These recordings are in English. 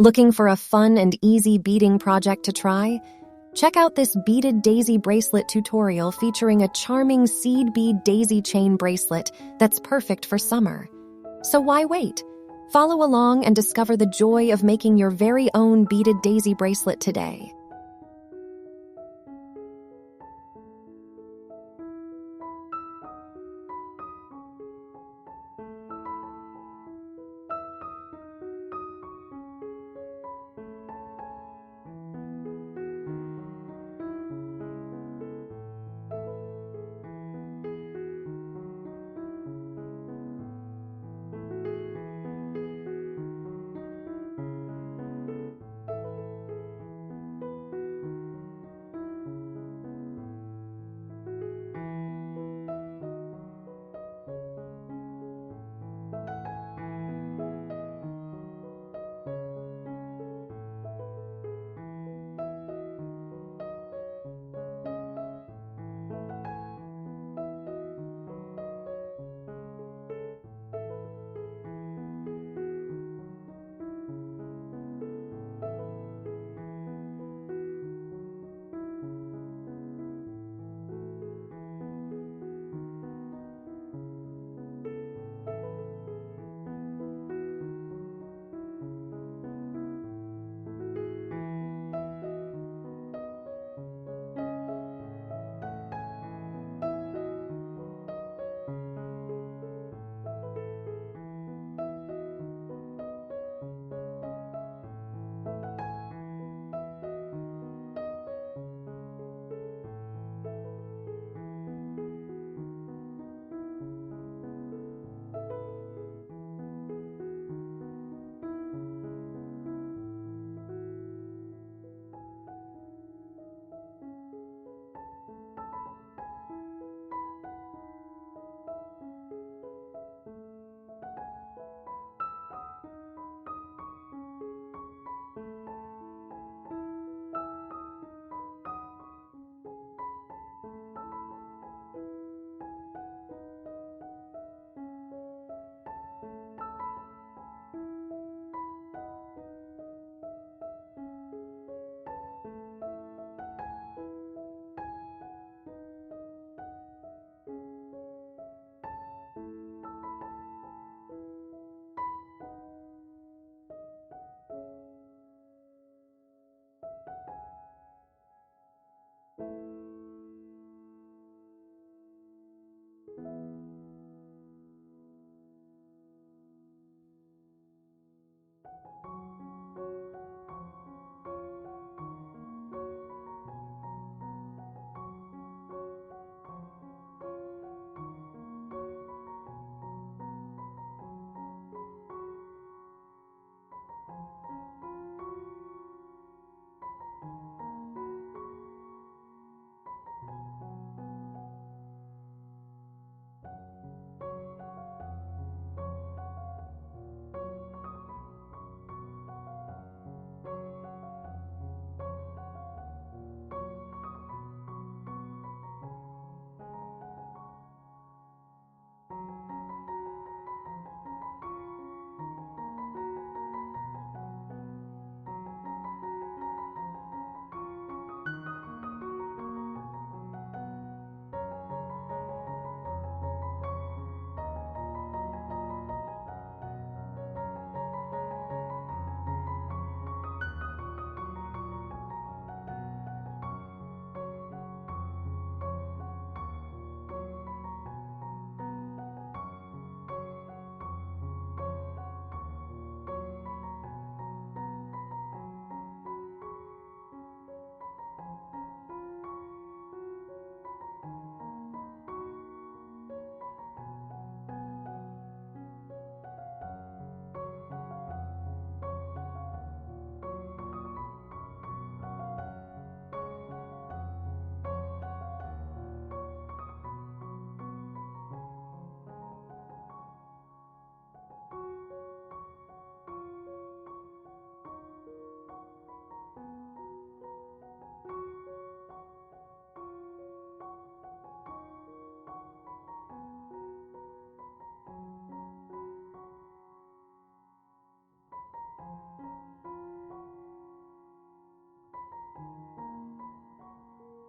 Looking for a fun and easy beading project to try? Check out this beaded daisy bracelet tutorial featuring a charming seed bead daisy chain bracelet that's perfect for summer. So why wait? Follow along and discover the joy of making your very own beaded daisy bracelet today.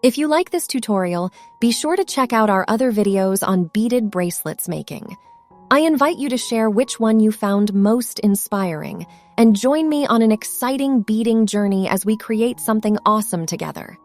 If you like this tutorial, be sure to check out our other videos on beaded bracelets making. I invite you to share which one you found most inspiring, and join me on an exciting beading journey as we create something awesome together.